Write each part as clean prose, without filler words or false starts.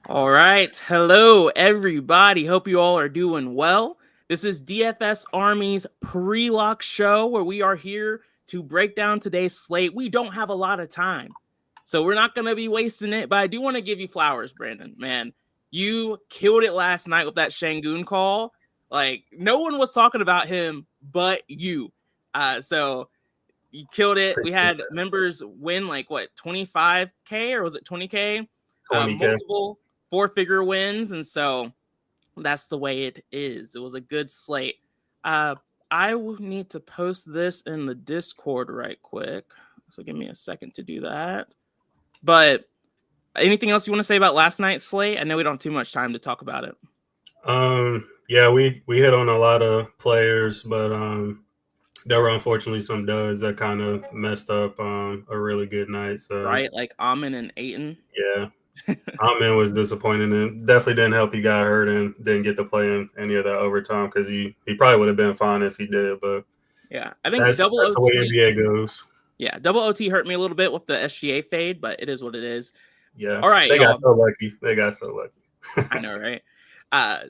All right. Hello, everybody. Hope you all are doing well. This is DFS Army's pre-lock show where we are here to break down today's slate. We don't have a lot of time, so we're not going to be wasting it, but I do want to give you flowers, Brandon. Man, you killed it last night with that Şengün call. Like, no one was talking about him but you. So you killed it. We had members win like what, 25K or was it 20K? 20K. Multiple four-figure wins, and so that's the way it is. It was a good slate. I will need to post this in the Discord right quick, so give me a second to do that. But anything else you want to say about last night's slate? I know we don't have too much time to talk about it. Yeah, we hit on a lot of players, but there were unfortunately some duds that kind of messed up a really good night. So right, like Amin and Ayton. Yeah. Amin was disappointing and definitely didn't help. He got hurt and didn't get to play in any of that overtime because he probably would have been fine if he did. But yeah, I think that's double the way NBA goes. Yeah, double OT hurt me a little bit with the SGA fade, but it is what it is. Yeah. All right, they y'all. got so lucky. They got so lucky. I know, right?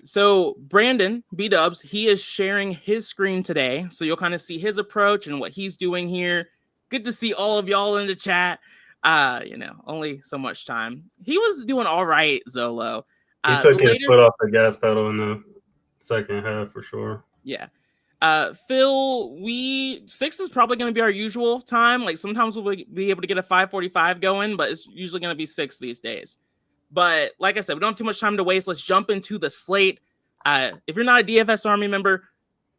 So Brandon B-Dubs, he is sharing his screen today, so you'll kind of see his approach and what he's doing here. Good to see all of y'all in the chat. Only so much time. He was doing all right, Zolo. He took his foot off the gas pedal in the second half for sure. Yeah. Phil, 6 is probably going to be our usual time. Like sometimes we'll be able to get a 5:45 going, but it's usually going to be 6 these days. But like I said, we don't have too much time to waste. Let's jump into the slate. If you're not a DFS Army member,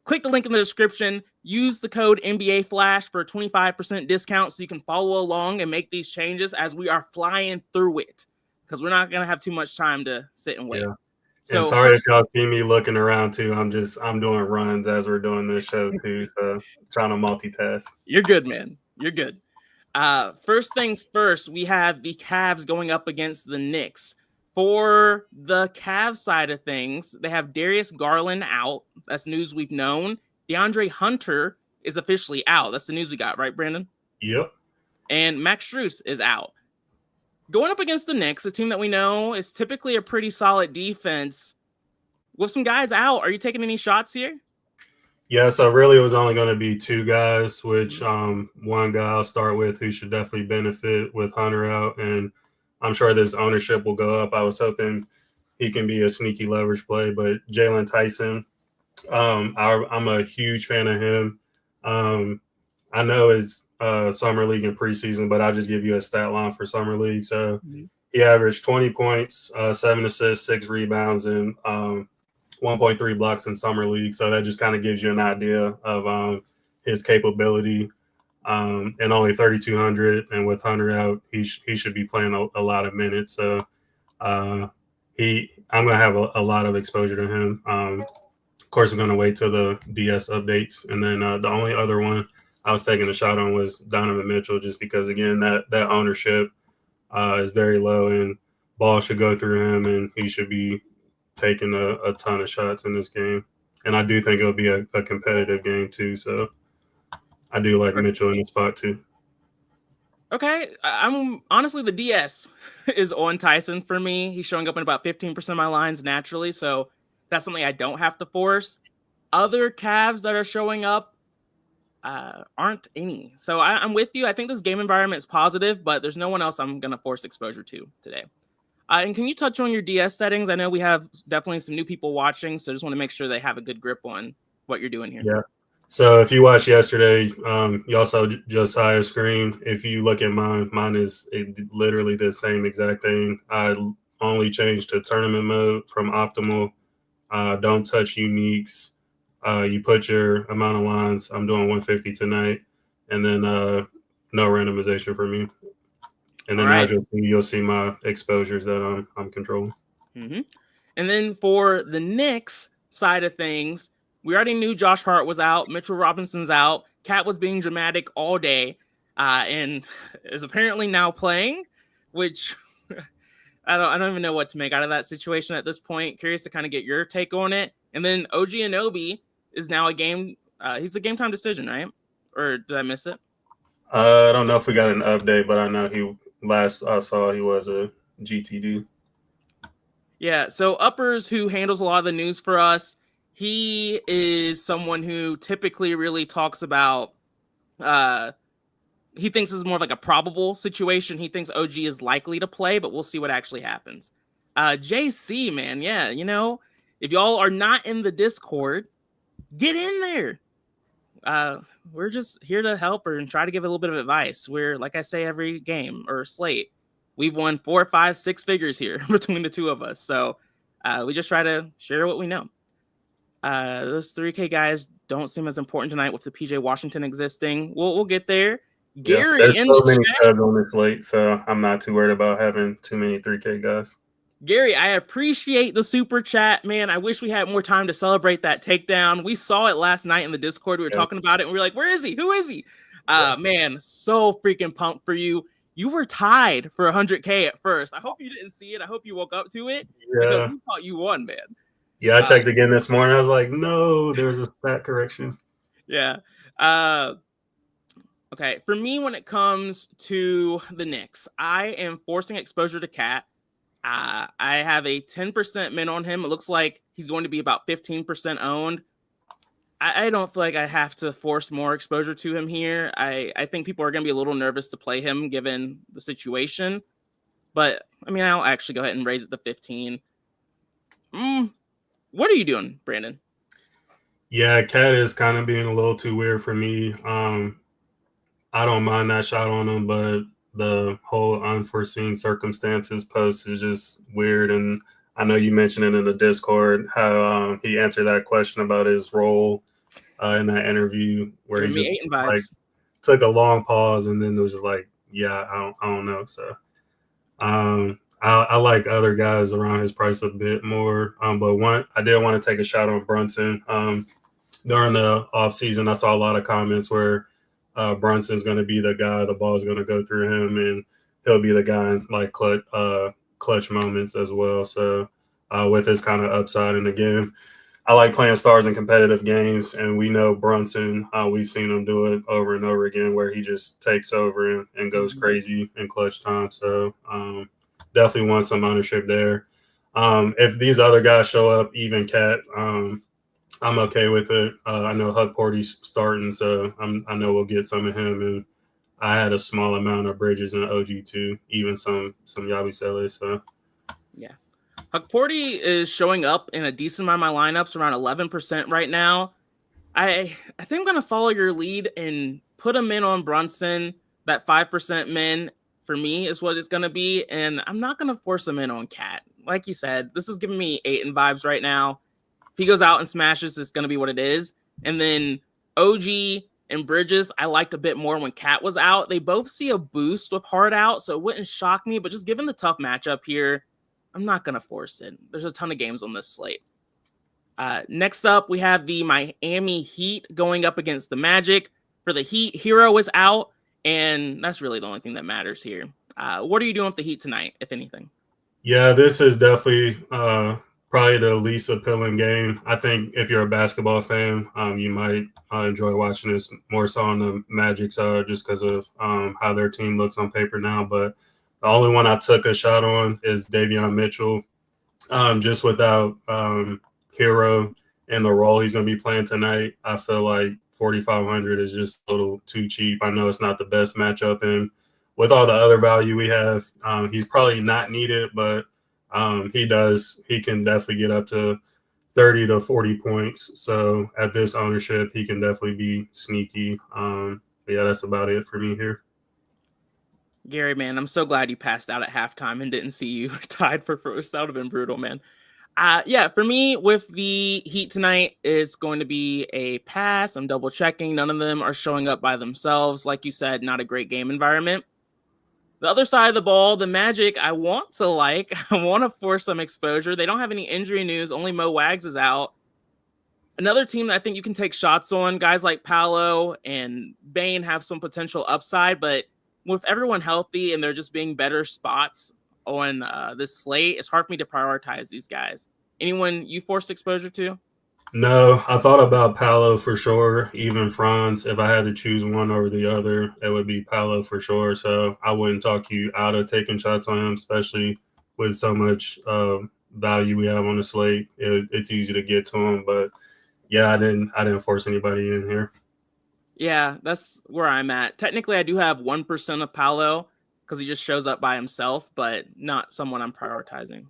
click the link in the description. Use the code NBA Flash for a 25% discount so you can follow along and make these changes as we are flying through it because we're not going to have too much time to sit and wait. Yeah. So sorry if y'all see me looking around too. I'm doing runs as we're doing this show too. So trying to multitask. You're good, man. You're good. First things first, we have the Cavs going up against the Knicks. For the Cavs side of things, they have Darius Garland out. That's news we've known. DeAndre Hunter is officially out. That's the news we got, right, Brandon? Yep. And Max Strus is out. Going up against the Knicks, a team that we know is typically a pretty solid defense. With some guys out, are you taking any shots here? Yeah, so really it was only going to be 2 guys, which one guy I'll start with who should definitely benefit with Hunter out, and I'm sure this ownership will go up. I was hoping he can be a sneaky leverage play, but Jalen Tyson, I'm a huge fan of him. I know it's Summer League and preseason, but I'll just give you a stat line for Summer League. So he averaged 20 points, 7 assists, 6 rebounds, and 1.3 blocks in Summer League. So that just kind of gives you an idea of his capability. And only 3,200, and with Hunter out, he should be playing a lot of minutes. So I'm gonna have a lot of exposure to him. Of course, we're gonna wait till the DS updates, and then the only other one I was taking a shot on was Donovan Mitchell, just because again that ownership is very low, and ball should go through him, and he should be taking a ton of shots in this game. And I do think it'll be a competitive game too. So I do like Mitchell in the spot too. Okay. I'm honestly, the DS is on Tyson for me. He's showing up in about 15% of my lines naturally. So that's something I don't have to force. Other Cavs that are showing up aren't any. So I'm with you. I think this game environment is positive, but there's no one else I'm going to force exposure to today. And can you touch on your DS settings? I know we have definitely some new people watching, so just want to make sure they have a good grip on what you're doing here. Yeah. So if you watched yesterday, you also Josiah's screen. If you look at mine is literally the same exact thing. I only changed to tournament mode from optimal. Don't touch uniques. You put your amount of lines. I'm doing 150 tonight, and then no randomization for me. And then as you'll see my exposures that I'm controlling. Mm-hmm. And then for the Knicks side of things, we already knew Josh Hart was out. Mitchell Robinson's out. Cat was being dramatic all day and is apparently now playing, which I don't even know what to make out of that situation at this point. Curious to kind of get your take on it. And then OG Anunoby is now he's a game time decision, right? Or did I miss it? I don't know if we got an update, but I know last I saw he was a GTD. Yeah, so Uppers, who handles a lot of the news for us, he is someone who typically really talks about he thinks it's more of like a probable situation. He thinks OG is likely to play, but we'll see what actually happens. JC, man, yeah, if y'all are not in the Discord, get in there. We're just here to help her and try to give a little bit of advice. We're, like I say every game or slate, we've won 4, 5, 6 figures here between the two of us. So we just try to share what we know. Those 3K guys don't seem as important tonight with the PJ Washington existing. We'll get there. Gary, there's in so the many chat. studs on this slate, so I'm not too worried about having too many 3K guys. Gary, I appreciate the super chat, man. I wish we had more time to celebrate that takedown. We saw it last night in the Discord. We were talking about it, and we were like, where is he? Who is he? Man, so freaking pumped for you. You were tied for 100K at first. I hope you didn't see it. I hope you woke up to it because we thought you won, man. Yeah, I checked again this morning. I was like, no, there's a stat correction. Yeah. Okay, for me, when it comes to the Knicks, I am forcing exposure to Cat. I have a 10% min on him. It looks like he's going to be about 15% owned. I don't feel like I have to force more exposure to him here. I think people are going to be a little nervous to play him given the situation. But, I mean, I'll actually go ahead and raise it to 15. What are you doing, Brandon? Yeah, Cat is kind of being a little too weird for me. I don't mind that shot on him, but the whole unforeseen circumstances post is just weird. And I know you mentioned it in the Discord, how he answered that question about his role in that interview where he just like took a long pause and then it was just like, yeah, I don't know. So I like other guys around his price a bit more. But I did want to take a shot on Brunson. During the offseason, I saw a lot of comments where Brunson's going to be the guy, the ball is going to go through him, and he'll be the guy in like clutch moments as well. So with his kind of upside, and again, I like playing stars in competitive games, and we know Brunson, we've seen him do it over and over again where he just takes over and goes crazy in clutch time. So definitely want some ownership there. If these other guys show up, even Cat, I'm okay with it. I know Hug Porty's starting, so I know we'll get some of him. And I had a small amount of Bridges and OG too, even some Yabusele. So yeah, Hug Porty is showing up in a decent amount of my lineups, around 11% right now. I think I'm gonna follow your lead and put him in on Brunson. That 5% min for me is what it's gonna be, and I'm not gonna force him in on Cat. Like you said, this is giving me 8 in vibes right now. If he goes out and smashes, it's going to be what it is. And then OG and Bridges, I liked a bit more when Cat was out. They both see a boost with Hart out, so it wouldn't shock me. But just given the tough matchup here, I'm not going to force it. There's a ton of games on this slate. Next up, we have the Miami Heat going up against the Magic. For the Heat, Hero is out, and that's really the only thing that matters here. What are you doing with the Heat tonight, if anything? Yeah, this is definitely probably the least appealing game. I think if you're a basketball fan, you might enjoy watching this more so on the Magic side just because of how their team looks on paper now. But the only one I took a shot on is Davion Mitchell. Just without Hero and the role he's going to be playing tonight, I feel like 4,500 is just a little too cheap. I know it's not the best matchup, and with all the other value we have, he's probably not needed, but he can definitely get up to 30 to 40 points. So at this ownership, he can definitely be sneaky. But yeah, that's about it for me here. Gary, man, I'm so glad you passed out at halftime and didn't see you tied for first. That would have been brutal, man. Yeah, for me, with the Heat tonight, it's going to be a pass. I'm double checking. None of them are showing up by themselves. Like you said, not a great game environment. The other side of the ball, the Magic, I want to force some exposure. They don't have any injury news. Only Mo Wags is out. Another team that I think you can take shots on, guys like Paolo and Bane have some potential upside, but with everyone healthy and they're just being better spots on this slate, it's hard for me to prioritize these guys. Anyone you forced exposure to? No, I thought about Paolo for sure, even Franz. If I had to choose one over the other, it would be Paolo for sure. So I wouldn't talk you out of taking shots on him, especially with so much value we have on the slate. It's easy to get to him, but yeah, I didn't force anybody in here. Yeah, that's where I'm at. Technically, I do have 1% of Paolo because he just shows up by himself, but not someone I'm prioritizing.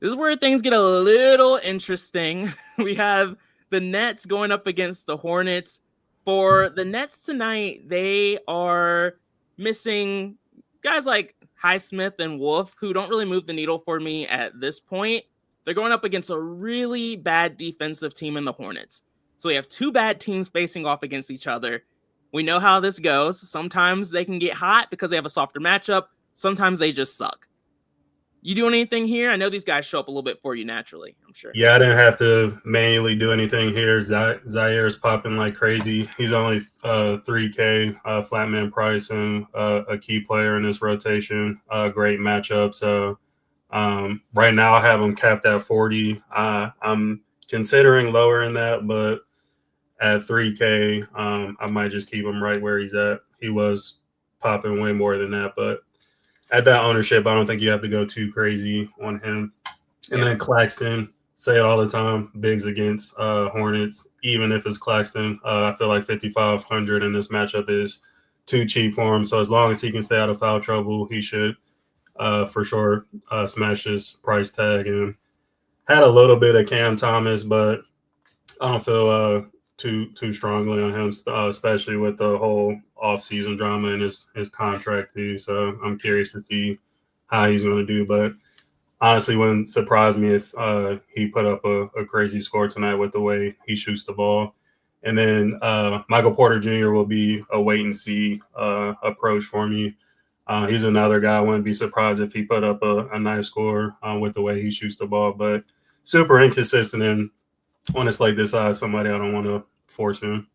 This is where things get a little interesting. We have the Nets going up against the Hornets. For the Nets tonight, they are missing guys like Highsmith and Wolf, who don't really move the needle for me at this point. They're going up against a really bad defensive team in the Hornets. So we have two bad teams facing off against each other. We know how this goes. Sometimes they can get hot because they have a softer matchup. Sometimes they just suck. You doing anything here? I know these guys show up a little bit for you naturally, I'm sure. Yeah, I didn't have to manually do anything here. Zaire is popping like crazy. He's only 3K, flatman price, and a key player in this rotation. Great matchup. So right now I have him capped at 40. I'm considering lowering that, but at 3K, I might just keep him right where he's at. He was popping way more than that, but at that ownership, I don't think you have to go too crazy on him. And then Claxton, say it all the time, bigs against Hornets, even if it's Claxton. I feel like 5,500 in this matchup is too cheap for him. So as long as he can stay out of foul trouble, he should for sure smash his price tag. And had a little bit of Cam Thomas, but I don't feel too strongly on him, especially with the whole offseason drama and his contract too. So I'm curious to see how he's going to do. But honestly, wouldn't surprise me if he put up a crazy score tonight with the way he shoots the ball. And then Michael Porter Jr. will be a wait and see approach for me. He's another guy. I wouldn't be surprised if he put up a nice score with the way he shoots the ball, but super inconsistent. And on a slate this size, somebody I don't want to force him.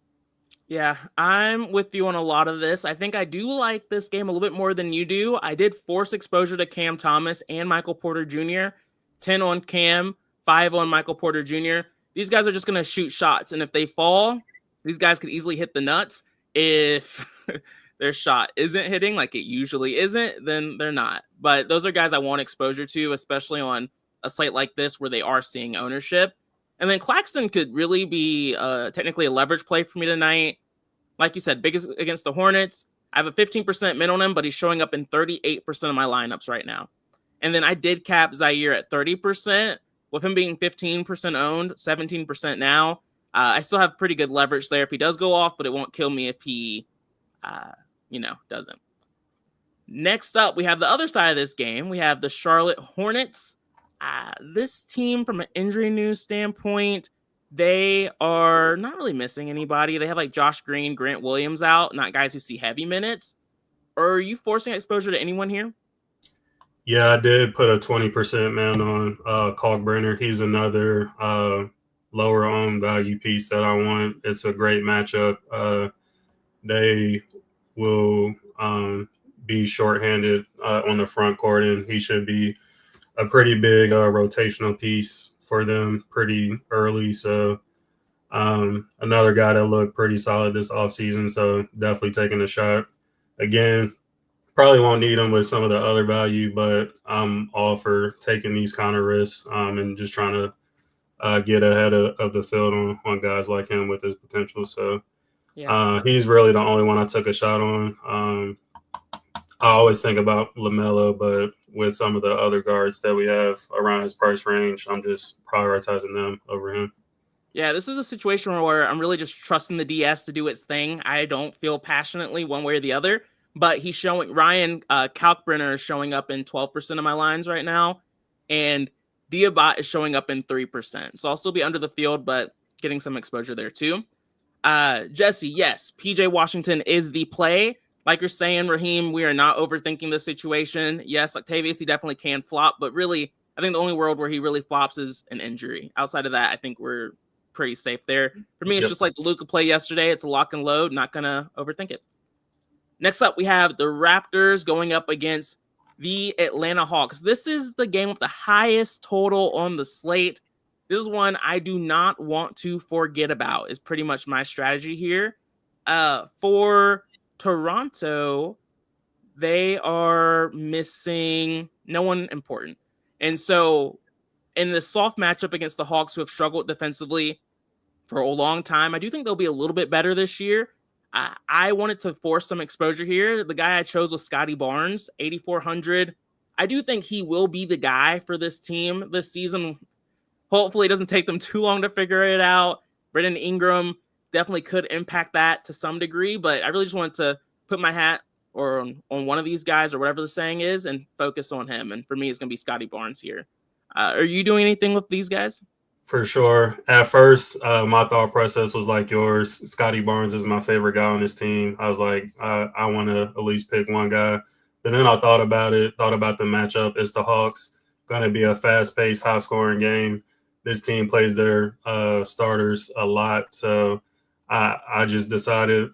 Yeah, I'm with you on a lot of this. I think I do like this game a little bit more than you do. I did force exposure to Cam Thomas and Michael Porter Jr. 10 on Cam, 5 on Michael Porter Jr. These guys are just going to shoot shots, and if they fall, these guys could easily hit the nuts. If their shot isn't hitting like it usually isn't, then they're not. But those are guys I want exposure to, especially on a slate like this where they are seeing ownership. And then Claxton could really be technically a leverage play for me tonight. Like you said, big against the Hornets. I have a 15% min on him, but he's showing up in 38% of my lineups right now. And then I did cap Zaire at 30%, with him being 15% owned, 17% now. I still have pretty good leverage there if he does go off, but it won't kill me if he, doesn't. Next up, we have the other side of this game. We have the Charlotte Hornets. This team, from an injury news standpoint, they are not really missing anybody. They have like Josh Green, Grant Williams out, not guys who see heavy minutes. Are you forcing exposure to anyone here? Yeah, I did put a 20% man on Kalkbrenner. He's another lower owned value piece that I want. It's a great matchup. They will be shorthanded on the front court, and he should be a pretty big rotational piece for them pretty early. So another guy that looked pretty solid this offseason. So definitely taking a shot. Again, probably won't need him with some of the other value, but I'm all for taking these kind of risks and just trying to get ahead of the field on guys like him with his potential. So he's really the only one I took a shot on. I always think about LaMelo, but with some of the other guards that we have around his price range, I'm just prioritizing them over him. Yeah, this is a situation where I'm really just trusting the DS to do its thing. I don't feel passionately one way or the other, but he's showing Ryan Kalkbrenner is showing up in 12% of my lines right now, and Diabat is showing up in 3%. So I'll still be under the field, but getting some exposure there too. Jesse, yes, PJ Washington is the play. Like you're saying, Raheem, we are not overthinking the situation. Yes, Octavius, he definitely can flop, but really, I think the only world where he really flops is an injury. Outside of that, I think we're pretty safe there. For me, it's just like the Luka play yesterday. It's a lock and load, not going to overthink it. Next up, we have the Raptors going up against the Atlanta Hawks. This is the game with the highest total on the slate. This is one I do not want to forget about, is pretty much my strategy here. For Toronto, they are missing no one important. And so in this soft matchup against the Hawks, who have struggled defensively for a long time, I do think they'll be a little bit better this year. I wanted to force some exposure here. The guy I chose was Scotty Barnes, 8,400. I do think he will be the guy for this team this season. Hopefully it doesn't take them too long to figure it out. Brandon Ingram definitely could impact that to some degree, but I really just wanted to put my hat on one of these guys or whatever the saying is and focus on him. And for me, it's going to be Scotty Barnes here. Are you doing anything with these guys? For sure. At first, my thought process was like yours. Scotty Barnes is my favorite guy on this team. I was like, I want to at least pick one guy. But then I thought about the matchup. It's the Hawks. Going to be a fast-paced, high-scoring game. This team plays their starters a lot. So I just decided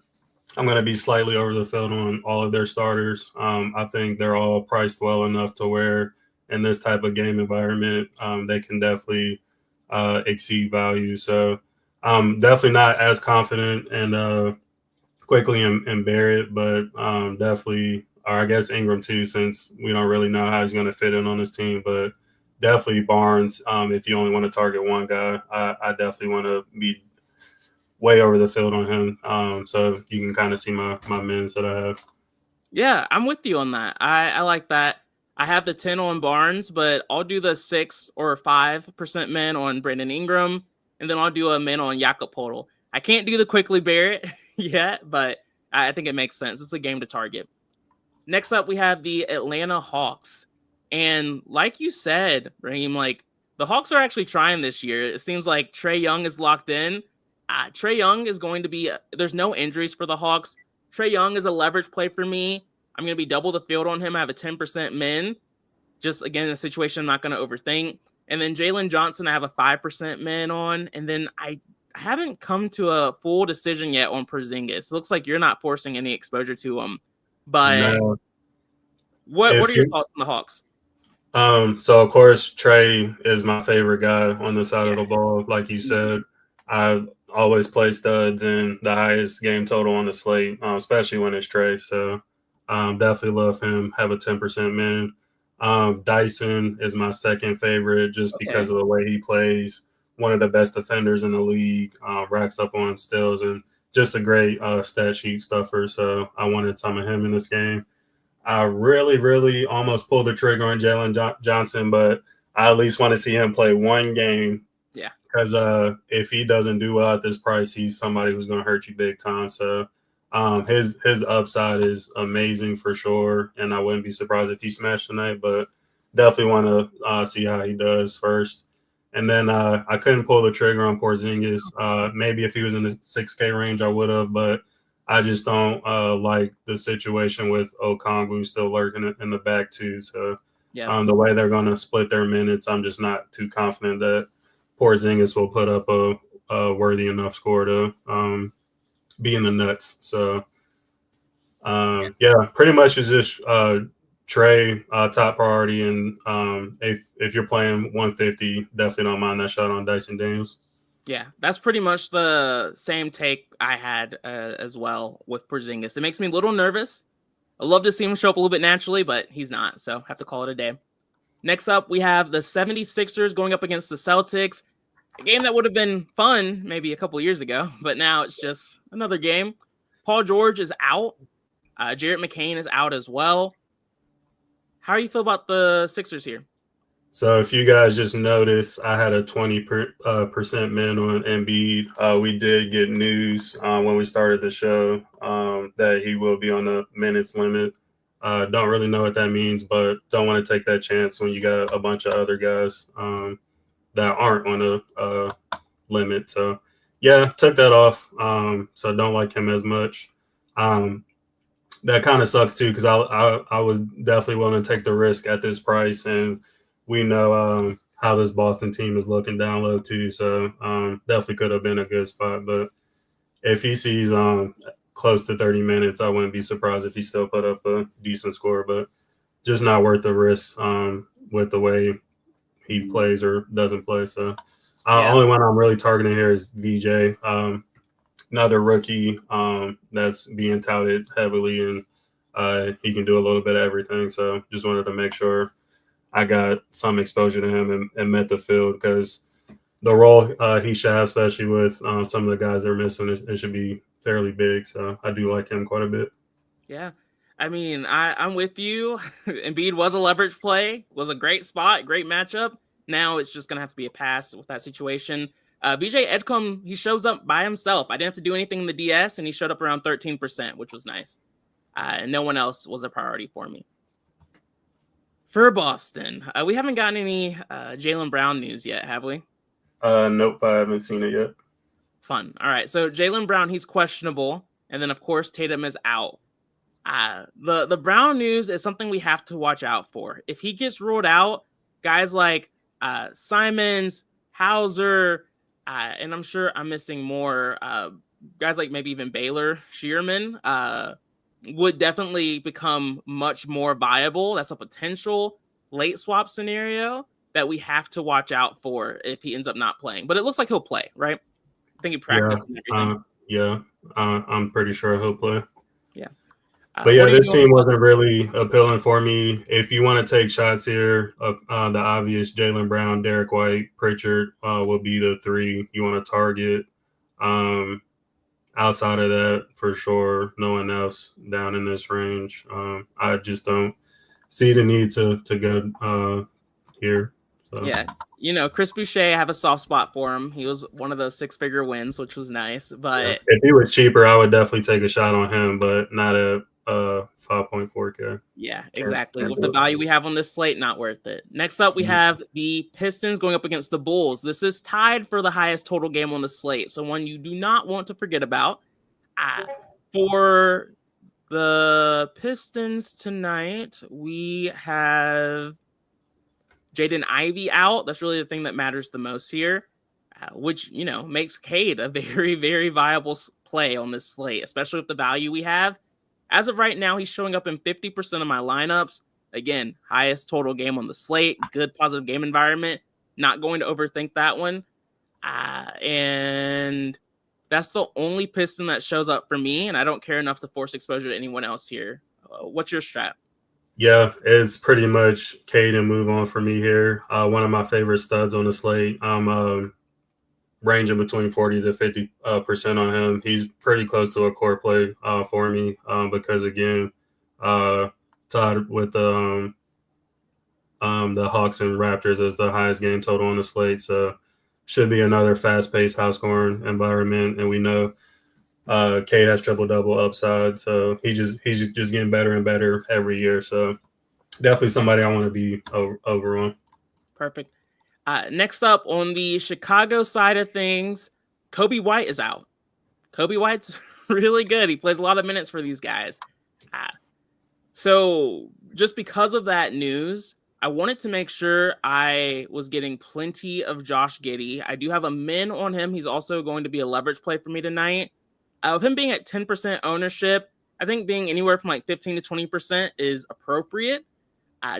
I'm going to be slightly over the field on all of their starters. I think they're all priced well enough to where in this type of game environment, they can definitely exceed value. So I'm definitely not as confident and quickly and Barrett, but definitely, or I guess Ingram too, since we don't really know how he's going to fit in on this team. But definitely Barnes. If you only want to target one guy, I definitely want to be way over the field on him. So you can kind of see my mins that I have. Yeah, I'm with you on that. I like that. I have the 10 on Barnes, but I'll do the 6 or 5% min on Brandon Ingram, and then I'll do a min on Jakob Poeltl. I can't do the quickly Barrett yet, but I think it makes sense. It's a game to target. Next up, we have the Atlanta Hawks. And like you said, Raheem, like the Hawks are actually trying this year. It seems like Trae Young is locked in. Trae Young is going to be there's no injuries for the Hawks. Trae Young is a leverage play for me. I'm going to be double the field on him. I have a 10% min. Just, again, a situation I'm not going to overthink. And then Jalen Johnson, I have a 5% min on. And then I haven't come to a full decision yet on Porzingis. It looks like you're not forcing any exposure to him. But No. what are your thoughts on the Hawks? So, of course, Trae is my favorite guy on the side of the ball. Like you said, I always play studs and the highest game total on the slate, especially when it's Trae. So, definitely love him. Have a 10% min. Dyson is my second favorite just because of the way he plays. One of the best defenders in the league. Racks up on steals and just a great stat sheet stuffer. So I wanted some of him in this game. I really, really almost pulled the trigger on Jalen Johnson, but I at least want to see him play one game. Yeah. Because if he doesn't do well at this price, he's somebody who's going to hurt you big time. So his upside is amazing for sure, and I wouldn't be surprised if he smashed tonight, but definitely want to see how he does first. And then I couldn't pull the trigger on Porzingis. Maybe if he was in the 6K range, I would have, but I just don't like the situation with Okongwu still lurking in the back too. So the way they're going to split their minutes, I'm just not too confident that Porzingis will put up a worthy enough score to be in the nuts. So, pretty much it's just Trae top priority. And if you're playing 150, definitely don't mind that shot on Dyson Daniels. Yeah, that's pretty much the same take I had as well with Porzingis. It makes me a little nervous. I'd love to see him show up a little bit naturally, but he's not, so have to call it a day. Next up, we have the 76ers going up against the Celtics. A game that would have been fun maybe a couple years ago, but now it's just another game. Paul George is out. Jarrett McCain is out as well. How do you feel about the Sixers here? So if you guys just noticed, I had a 20% min on Embiid. We did get news when we started the show that he will be on the minutes limit. Don't really know what that means, but don't want to take that chance when you got a bunch of other guys that aren't on a limit. So, took that off. So don't like him as much. That kind of sucks too because I was definitely willing to take the risk at this price, and we know how this Boston team is looking down low too. So definitely could have been a good spot. But if he sees close to 30 minutes, I wouldn't be surprised if he still put up a decent score. But just not worth the risk with the way he plays or doesn't play. So only one I'm really targeting here is VJ. Another rookie that's being touted heavily, and he can do a little bit of everything. So just wanted to make sure I got some exposure to him and met the field, because the role he should have, especially with some of the guys they're missing, it should be fairly big. So I do like him quite a bit. Yeah. I mean, I'm with you. Embiid was a leverage play, was a great spot, great matchup. Now it's just going to have to be a pass with that situation. VJ Edcombe, he shows up by himself. I didn't have to do anything in the DS, and he showed up around 13%, which was nice. And no one else was a priority for me. For Boston, we haven't gotten any Jaylen Brown news yet, have we? Nope, I haven't seen it yet. Fun. All right, so Jaylen Brown, he's questionable. And then, of course, Tatum is out. The Brown news is something we have to watch out for. If he gets ruled out, guys like Simons, Hauser, and I'm sure I'm missing more, guys like maybe even Baylor, Shearman, would definitely become much more viable. That's a potential late swap scenario that we have to watch out for if he ends up not playing. But it looks like he'll play, right? I think he practiced and everything. I'm pretty sure he'll play. Yeah. But yeah, this team wasn't really appealing for me. If you want to take shots here, the obvious Jaylen Brown, Derek White, Pritchard will be the three you want to target. Outside of that, for sure, no one else down in this range. I just don't see the need to go here. So. Yeah, Chris Boucher, I have a soft spot for him. He was one of those 6-figure wins, which was nice. But if he was cheaper, I would definitely take a shot on him, but not at 5.4K. Yeah, exactly. With the value we have on this slate, not worth it. Next up, we have the Pistons going up against the Bulls. This is tied for the highest total game on the slate, so one you do not want to forget about. For the Pistons tonight, we have Jaden Ivey out. That's really the thing that matters the most here, which, makes Cade a very, very viable play on this slate, especially with the value we have. As of right now, he's showing up in 50% of my lineups. Again, highest total game on the slate, good positive game environment. Not going to overthink that one. And that's the only Piston that shows up for me, and I don't care enough to force exposure to anyone else here. What's your strat? Yeah, it's pretty much Cade and move on for me here. One of my favorite studs on the slate. I'm ranging between 40 to 50% on him. He's pretty close to a core play for me because, again, tied with the Hawks and Raptors as the highest game total on the slate. So should be another fast-paced, high-scoring environment. And we know Cade has triple-double upside. So he's just getting better and better every year. So definitely somebody I want to be over on. Perfect. Next up on the Chicago side of things, Kobe White is out. Kobe White's really good. He plays a lot of minutes for these guys. So just because of that news, I wanted to make sure I was getting plenty of Josh Giddey. I do have a min on him. He's also going to be a leverage play for me tonight. With him being at 10% ownership, I think being anywhere from like 15 to 20% is appropriate.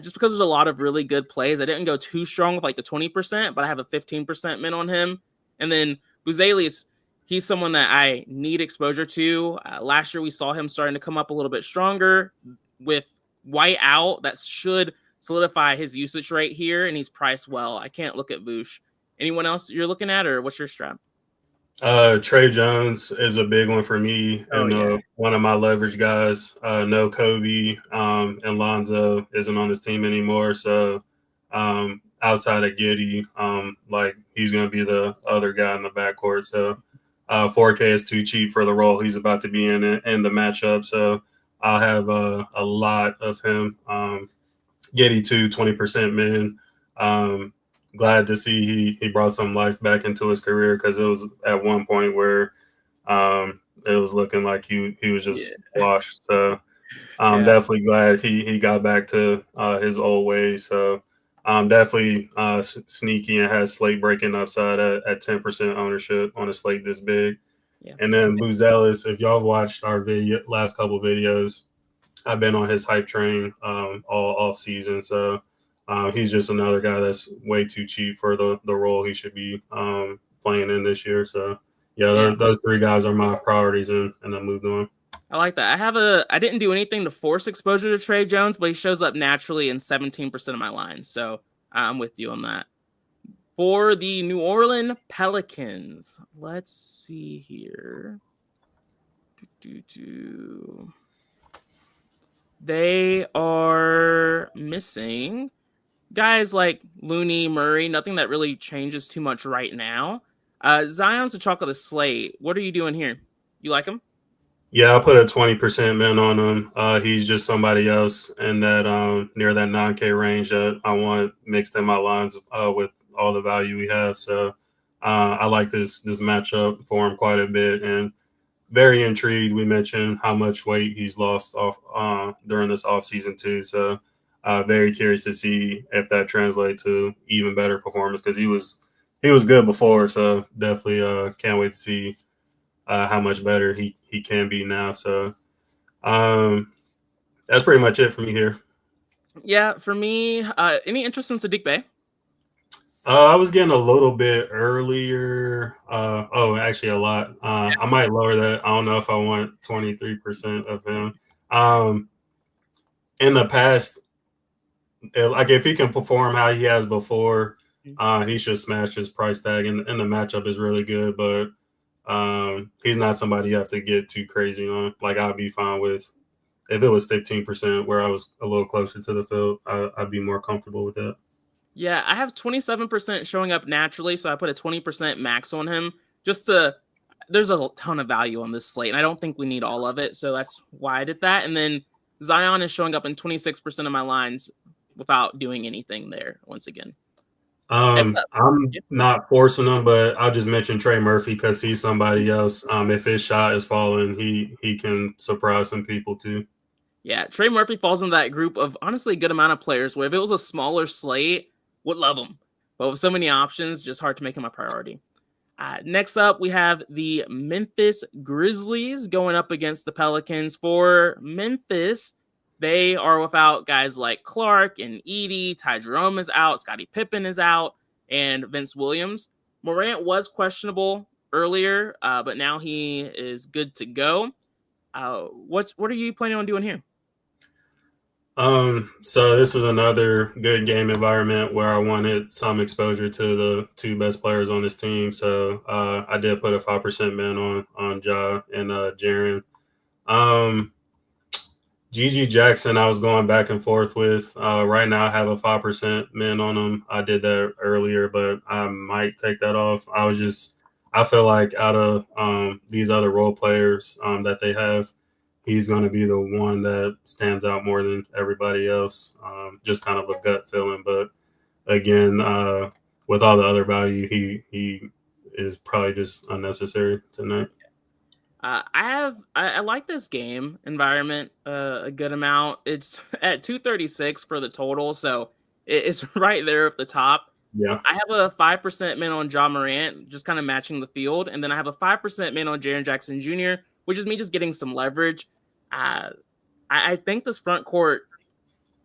Just because there's a lot of really good plays. I didn't go too strong with like the 20%, but I have a 15% min on him. And then Buzelis, he's someone that I need exposure to. Last year, we saw him starting to come up a little bit stronger. With White out, that should solidify his usage rate here, and he's priced well. I can't look at Vooch. Anyone else you're looking at, or what's your strat? Trey Jones is a big one for me, and one of my leverage guys. No Kobe and Lonzo isn't on this team anymore, so outside of Giddey, he's going to be the other guy in the backcourt. So 4K is too cheap for the role he's about to be in the matchup. So I'll have a lot of him. Giddey too, 20% min. Glad to see he brought some life back into his career, because it was at one point where it was looking like he was just washed. So I'm definitely glad he got back to his old ways. So definitely sneaky and has slate breaking upside at 10% ownership on a slate this big. Yeah. And then Buzelis, if y'all watched our last couple videos, I've been on his hype train all off season. So he's just another guy that's way too cheap for the role he should be playing in this year. So those three guys are my priorities, and I moved on. I like that. I didn't do anything to force exposure to Trey Jones, but he shows up naturally in 17% of my lines. So I'm with you on that. For the New Orleans Pelicans, let's see here. They are missing guys like Looney, Murray, nothing that really changes too much right now. Zion's the chalk of the slate. What are you doing here? You like him? Yeah, I put a 20% min on him. He's just somebody else in that near that 9K range that I want mixed in my lines with all the value we have. So I like this matchup for him quite a bit, and very intrigued. We mentioned how much weight he's lost off during this offseason too. So very curious to see if that translates to even better performance, because he was good before. So definitely can't wait to see how much better he can be now. So that's pretty much it for me here. Yeah, for me, any interest in Sadiq Bey? I was getting a little bit earlier. Actually a lot. I might lower that. I don't know if I want 23% of him. In the past, like if he can perform how he has before, he should smash his price tag, and the matchup is really good. But he's not somebody you have to get too crazy on. Like I'd be fine with if it was 15%, where I was a little closer to the field. I'd be more comfortable with that. Yeah, I have 27% showing up naturally, so I put a 20% max on him. There's a ton of value on this slate, and I don't think we need all of it, so that's why I did that. And then Zion is showing up in 26% of my lines without doing anything there once again. I'm not forcing him, but I'll just mention Trey Murphy because he's somebody else. If his shot is falling, he can surprise some people too. Yeah, Trey Murphy falls into that group of honestly a good amount of players where if it was a smaller slate, would love him. But with so many options, just hard to make him a priority. Next up, we have the Memphis Grizzlies going up against the Pelicans. For Memphis, they are without guys like Clark and Edey. Ty Jerome is out. Scottie Pippen is out. And Vince Williams. Morant was questionable earlier, but now he is good to go. What are you planning on doing here? So this is another good game environment where I wanted some exposure to the two best players on this team. So I did put a 5% min on Ja and Jaren. GG Jackson, I was going back and forth with. Right now, I have a 5% min on him. I did that earlier, but I might take that off. I feel like out of these other role players that they have, he's going to be the one that stands out more than everybody else. Just kind of a gut feeling. But again, with all the other value, he is probably just unnecessary tonight. I like this game environment a good amount. It's at 236 for the total, so it's right there at the top. Yeah. I have a 5% min on Ja Morant, just kind of matching the field, and then I have a 5% min on Jaren Jackson Jr., which is me just getting some leverage. I think this front court,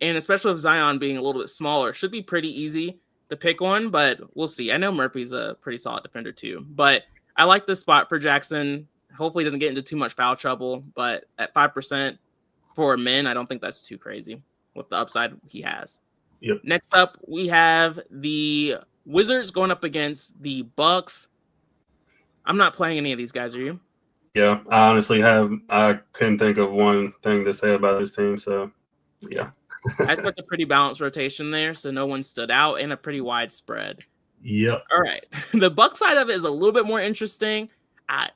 and especially with Zion being a little bit smaller, should be pretty easy to pick one, but we'll see. I know Murphy's a pretty solid defender too, but I like this spot for Jackson. Hopefully he doesn't get into too much foul trouble, but at 5% for men, I don't think that's too crazy with the upside he has. Yep. Next up, we have the Wizards going up against the Bucks. I'm not playing any of these guys, are you? Yeah, I couldn't think of one thing to say about this team, so yeah. I expect a pretty balanced rotation there, so no one stood out, and a pretty wide spread. Yep. All right. The Bucks side of it is a little bit more interesting.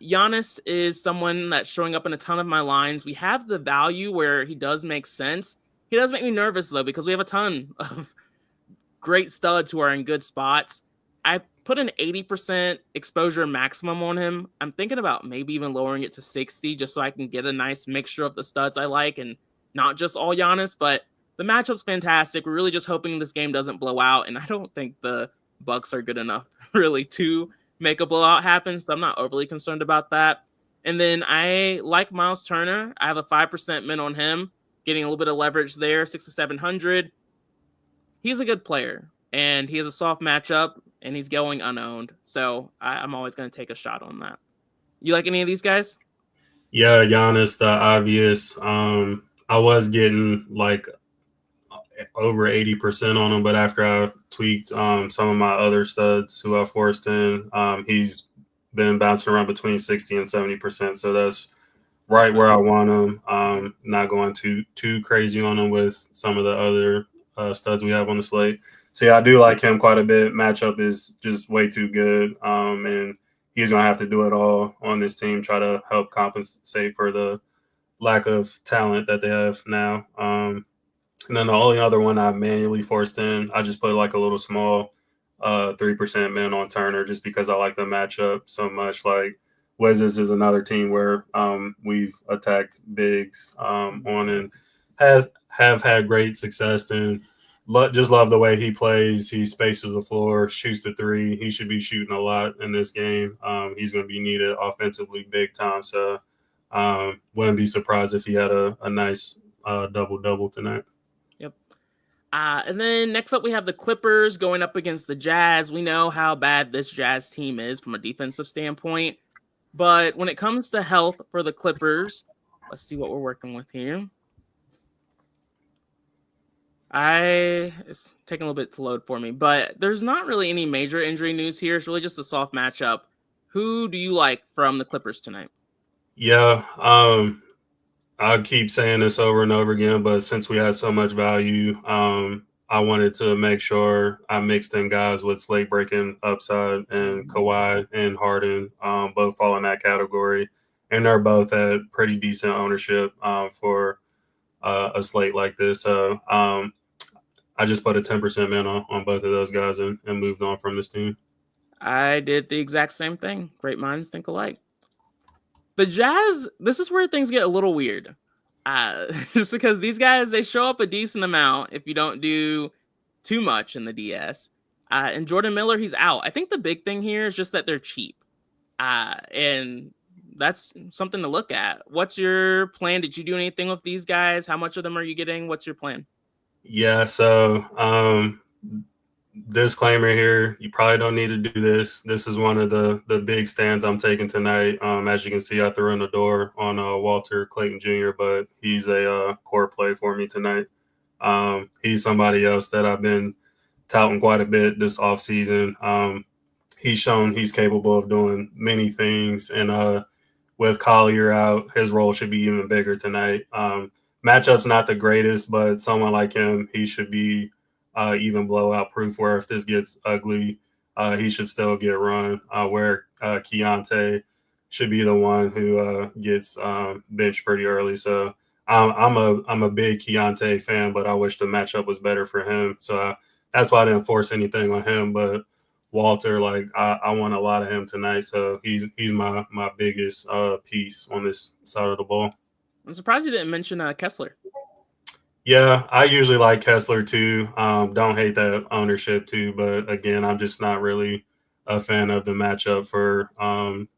Giannis is someone that's showing up in a ton of my lines. We have the value where he does make sense. He does make me nervous, though, because we have a ton of great studs who are in good spots. I put an 80% exposure maximum on him. I'm thinking about maybe even lowering it to 60 just so I can get a nice mixture of the studs I like and not just all Giannis. But the matchup's fantastic. We're really just hoping this game doesn't blow out, and I don't think the Bucks are good enough really to make a blowout happen, so I'm not overly concerned about that. And then I like Miles Turner. I have a 5% min on him, getting a little bit of leverage there, 6,700. He's a good player, and he has a soft matchup, and he's going unowned. So I'm always going to take a shot on that. You like any of these guys? Yeah, Giannis, the obvious. I was getting like over 80% on him, but after I tweaked some of my other studs who I forced in, he's been bouncing around between 60 and 70%. So that's right where I want him. Not going too crazy on him with some of the other studs we have on the slate. So yeah, I do like him quite a bit. Matchup is just way too good, and he's gonna have to do it all on this team. Try to help compensate for the lack of talent that they have now. And then the only other one I manually forced in, I just put like a little small 3% min on Turner just because I like the matchup so much. Like Wizards is another team where we've attacked bigs on and have had great success in. Just love the way he plays. He spaces the floor, shoots the three. He should be shooting a lot in this game. He's going to be needed offensively big time. So wouldn't be surprised if he had a nice double-double tonight. Yep. And then next up, we have the Clippers going up against the Jazz. We know how bad this Jazz team is from a defensive standpoint. But when it comes to health for the Clippers, let's see what we're working with here. It's taking a little bit to load for me, but there's not really any major injury news here. It's really just a soft matchup. Who do you like from the Clippers tonight? Yeah, I keep saying this over and over again, but since we had so much value, I wanted to make sure I mixed in guys with slate breaking upside, and Kawhi and Harden both fall in that category, and they're both at pretty decent ownership for a slate like this. So I just put a 10% min on both of those guys and moved on from this team. I did the exact same thing. Great minds think alike. The Jazz, this is where things get a little weird. Just because these guys, they show up a decent amount if you don't do too much in the DS. And Jordan Miller, he's out. I think the big thing here is just that they're cheap. And that's something to look at. What's your plan? Did you do anything with these guys? How much of them are you getting? What's your plan? Yeah, so disclaimer here, you probably don't need to do this. This is one of the big stands I'm taking tonight. As you can see, I threw in the door on Walter Clayton Jr., but he's a core play for me tonight. He's somebody else that I've been touting quite a bit this offseason. He's shown he's capable of doing many things, and with Collier out, his role should be even bigger tonight. Matchup's not the greatest, but someone like him, he should be even blowout proof, where if this gets ugly, he should still get run, where Keontae should be the one who gets benched pretty early. So I'm a big Keontae fan, but I wish the matchup was better for him. So that's why I didn't force anything on him. But Walter, like I want a lot of him tonight, so he's my biggest piece on this side of the ball. I'm surprised you didn't mention Kessler. Yeah, I usually like Kessler too. Don't hate that ownership too, but again, I'm just not really a fan of the matchup for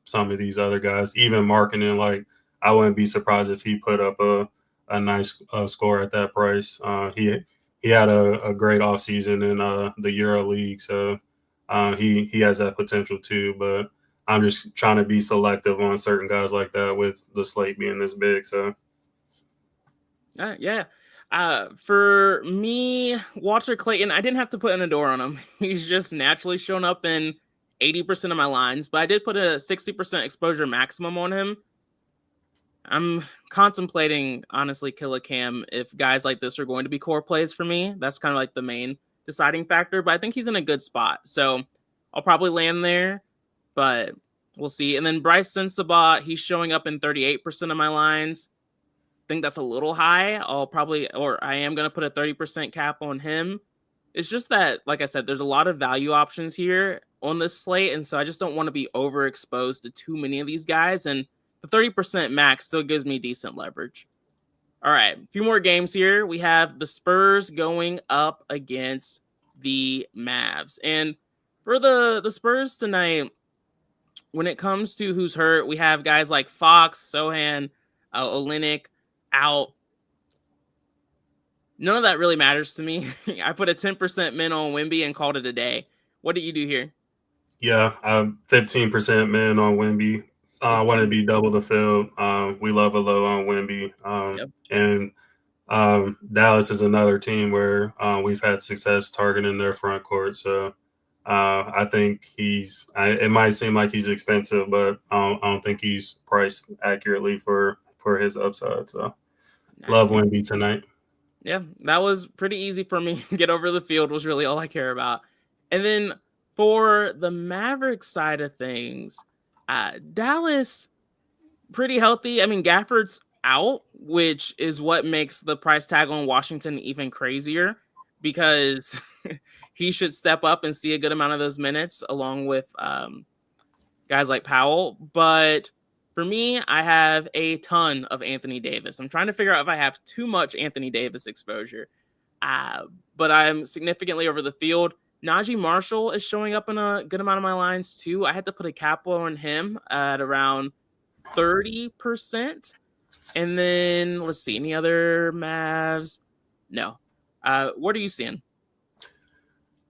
some of these other guys. Even Markkanen, like I wouldn't be surprised if he put up a nice score at that price. He had a great offseason in the Euro League, so he has that potential too. But I'm just trying to be selective on certain guys like that with the slate being this big. So Yeah. For me, Walter Clayton, I didn't have to put in a door on him. He's just naturally shown up in 80% of my lines, but I did put a 60% exposure maximum on him. I'm contemplating, honestly, kill a cam if guys like this are going to be core plays for me. That's kind of like the main deciding factor, but I think he's in a good spot. So I'll probably land there, but we'll see. And then Bryce Sensabaugh, he's showing up in 38% of my lines. Think that's a little high. I am going to put a 30% cap on him. It's just that, like I said, there's a lot of value options here on this slate. And so I just don't want to be overexposed to too many of these guys. And the 30% max still gives me decent leverage. All right, a few more games here. We have the Spurs going up against the Mavs. And for the Spurs tonight, when it comes to who's hurt, we have guys like Fox, Sohan, Olynyk out. None of that really matters to me. I put a 10% min on Wemby and called it a day. What did you do here? yeah, 15% min on Wemby. wanted to be double the field. We love a low on Wemby. Yep. And Dallas is another team where we've had success targeting their front court. So I think it might seem like he's expensive, but I don't think he's priced accurately for his upside. So love Wemby tonight. Yeah, that was pretty easy for me. Get over the field was really all I care about. And then for the Mavericks side of things, Dallas, pretty healthy. I mean, Gafford's out, which is what makes the price tag on Washington even crazier because he should step up and see a good amount of those minutes along with guys like Powell. But for me, I have a ton of Anthony Davis. I'm trying to figure out if I have too much Anthony Davis exposure, but I'm significantly over the field. Najee Marshall is showing up in a good amount of my lines too. I had to put a cap on him at around 30%. And then let's see, any other Mavs? No. What are you seeing?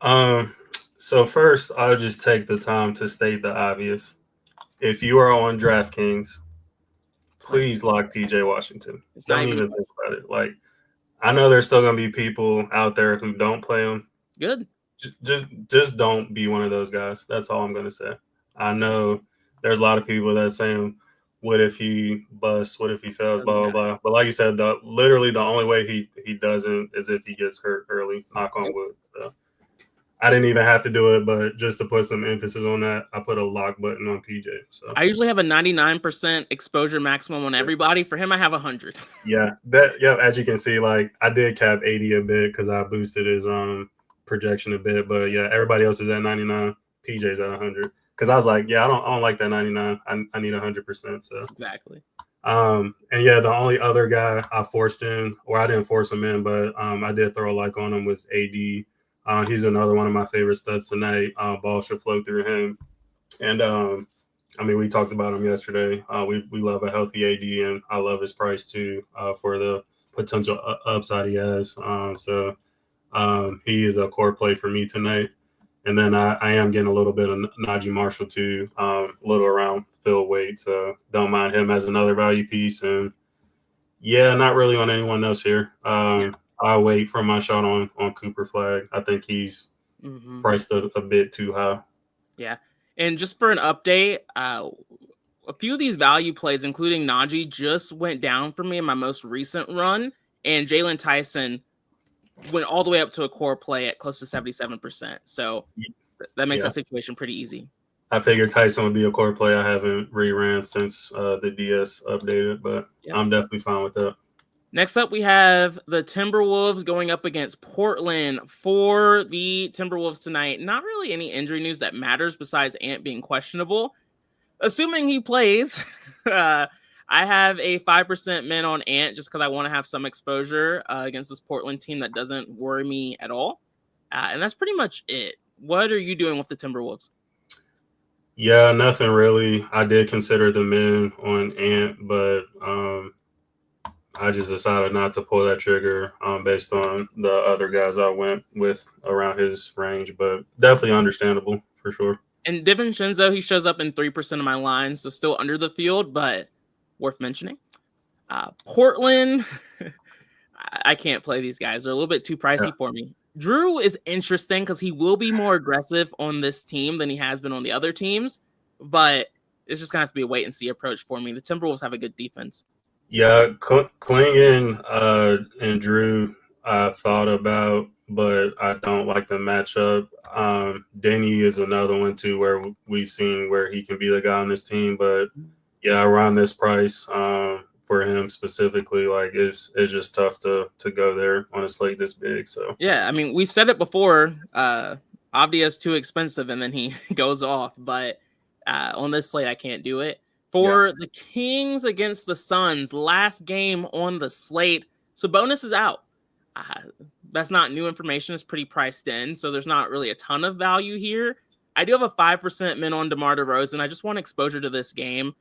So first, I'll just take the time to state the obvious. If you are on DraftKings, please lock PJ Washington. Don't even think about it. Like, I know there's still going to be people out there who don't play him. Good. Just don't be one of those guys. That's all I'm going to say. I know there's a lot of people that are saying, what if he busts? What if he fails? Blah, blah, blah. But like you said, literally the only way he doesn't is if he gets hurt early, knock on wood. So I didn't even have to do it, but just to put some emphasis on that, I put a lock button on PJ. So I usually have a 99% exposure maximum on everybody. For him, I have 100. Yeah, as you can see, like I did cap 80 a bit because I boosted his projection a bit, but yeah, everybody else is at 99. PJ's at 100 because I was like, yeah, I don't like that 99. I need 100%. So exactly. And yeah, the only other guy I forced in, or I didn't force him in, but I did throw a like on him was AD. He's another one of my favorite studs tonight. Ball should flow through him. And, I mean, we talked about him yesterday. We love a healthy AD, and I love his price too for the potential upside he has. So he is a core play for me tonight. And then I am getting a little bit of Najee Marshall too, a little around Phil Wade. So don't mind him as another value piece. And, yeah, not really on anyone else here. I'll wait for my shot on Cooper Flag. I think he's priced a bit too high. Yeah. And just for an update, a few of these value plays, including Najee, just went down for me in my most recent run. And Jalen Tyson went all the way up to a core play at close to 77%. So that makes that situation pretty easy. I figured Tyson would be a core play. I haven't reran since the DS updated, but I'm definitely fine with that. Next up, we have the Timberwolves going up against Portland. For the Timberwolves tonight, not really any injury news that matters besides Ant being questionable. Assuming he plays, I have a 5% min on Ant just because I want to have some exposure against this Portland team that doesn't worry me at all. And that's pretty much it. What are you doing with the Timberwolves? Yeah, nothing really. I did consider the min on Ant, but I just decided not to pull that trigger based on the other guys I went with around his range, but definitely understandable for sure. And DiVincenzo, he shows up in 3% of my lines, so still under the field, but worth mentioning. Portland, I can't play these guys. They're a little bit too pricey for me. Drew is interesting because he will be more aggressive on this team than he has been on the other teams, but it's just going to have to be a wait-and-see approach for me. The Timberwolves have a good defense. Yeah, Klingon and Drew I thought about, but I don't like the matchup. Denny is another one too where we've seen where he can be the guy on this team, but yeah, around this price for him specifically, like it's just tough to go there on a slate this big. So yeah, I mean we've said it before. Avdia's too expensive, and then he goes off. But on this slate, I can't do it. For the Kings against the Suns, last game on the slate, Sabonis is out. That's not new information. It's pretty priced in, so there's not really a ton of value here. I do have a 5% min on DeMar DeRozan. I just want exposure to this game.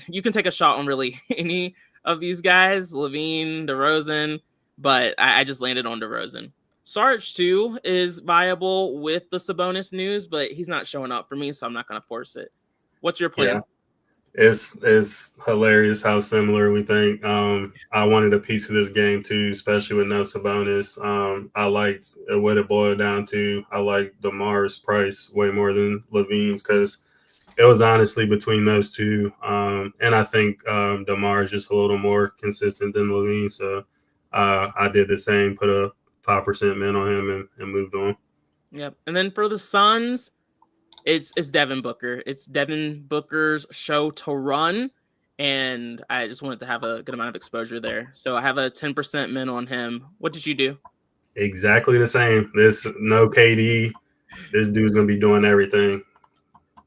You can take a shot on really any of these guys, Levine, DeRozan, but I just landed on DeRozan. Sarge, too, is viable with the Sabonis news, but he's not showing up for me, so I'm not going to force it. What's your plan? It's hilarious how similar we think. I wanted a piece of this game too, especially with no Sabonis. I liked what it boiled down to. I liked DeMar's price way more than Levine's because it was honestly between those two. And I think DeMar is just a little more consistent than Levine. So I did the same, put a 5% min on him and moved on. Yep. And then for the Suns, it's Devin Booker. It's Devin Booker's show to run. And I just wanted to have a good amount of exposure there. So I have a 10% min on him. What did you do? Exactly the same. This no KD. This dude's going to be doing everything.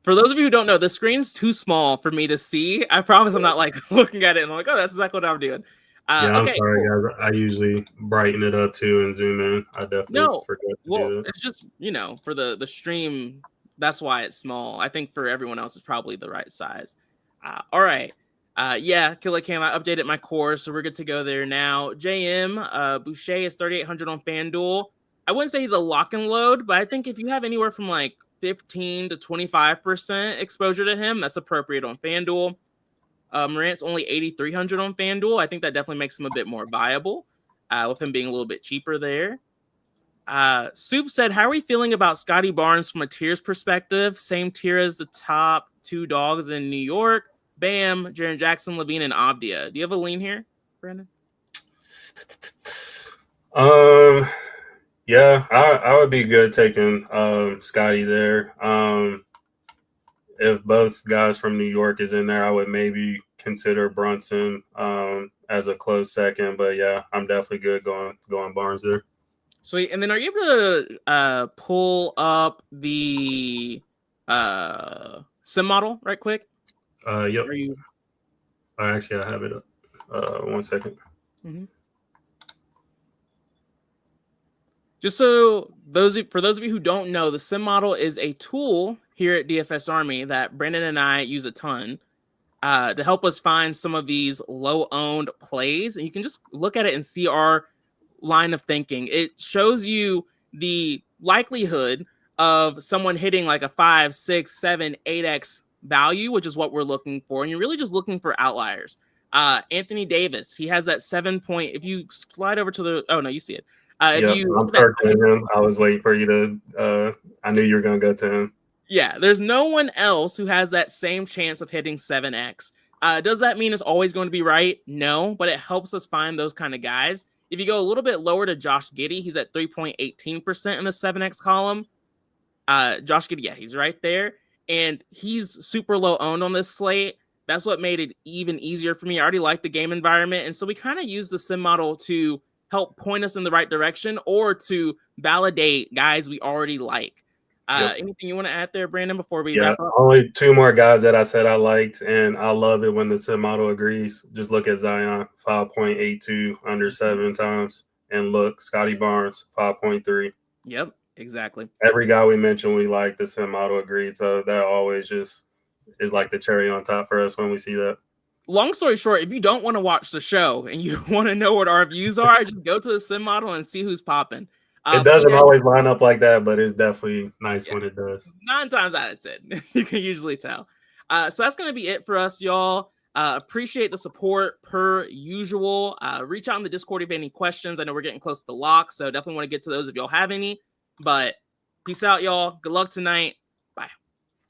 For those of you who don't know, the screen's too small for me to see. I promise I'm not like looking at it and I'm like, oh, that's exactly what I'm doing. Yeah, I'm sorry, guys. I usually brighten it up too and zoom in. I definitely forget to do that. It's just, for the stream, that's why it's small. I think for everyone else, it's probably the right size. All right. Killer Cam, I updated my course, so we're good to go there now. JM, Boucher is 3,800 on FanDuel. I wouldn't say he's a lock and load, but I think if you have anywhere from like 15 to 25% exposure to him, that's appropriate on FanDuel. Morant's only 8,300 on FanDuel. I think that definitely makes him a bit more viable, with him being a little bit cheaper there. Soup said, how are we feeling about Scotty Barnes from a tiers perspective? Same tier as the top two dogs in New York. Bam, Jaren Jackson, Levine, and Avdia. Do you have a lean here, Brandon? Yeah, I would be good taking Scotty there. If both guys from New York is in there, I would maybe consider Brunson as a close second. But yeah, I'm definitely good going Barnes there. Sweet. And then are you able to pull up the sim model right quick? Yep. Actually, I have it up. 1 second. Mm-hmm. Just so for those of you who don't know, the sim model is a tool here at DFS Army that Brandon and I use a ton to help us find some of these low-owned plays. And you can just look at it and see our line of thinking. It shows you the likelihood of someone hitting like a 5, 6, 7, 8x value, which is what we're looking for. And you're really just looking for outliers. Anthony Davis, he has that 7 point. If you slide over to the, oh no, you see it. I'm circling him. I was waiting for you to. I knew you were going to go to him. Yeah, there's no one else who has that same chance of hitting 7x. Does that mean it's always going to be right? No, but it helps us find those kind of guys. If you go a little bit lower to Josh Giddey, he's at 3.18% in the 7x column. Josh Giddey, yeah, he's right there. And he's super low owned on this slate. That's what made it even easier for me. I already like the game environment. And so we kind of use the sim model to help point us in the right direction or to validate guys we already like. Anything you want to add there, Brandon, before we wrap up? Only two more guys that I said I liked, and I love it when the sim model agrees. Just look at Zion, 5.82 under 7 times, and look, Scotty Barnes, 5.3. Yep, exactly. Every guy we mentioned we like, the sim model agreed, so that always just is like the cherry on top for us when we see that. Long story short, if you don't want to watch the show and you want to know what our views are, just go to the sim model and see who's popping. It doesn't always line up like that, but it's definitely nice when it does. 9 times out of 10, you can usually tell. So that's going to be it for us, y'all. Appreciate the support per usual. Reach out in the Discord if you have any questions. I know we're getting close to lock, so definitely want to get to those if y'all have any. But peace out, y'all. Good luck tonight.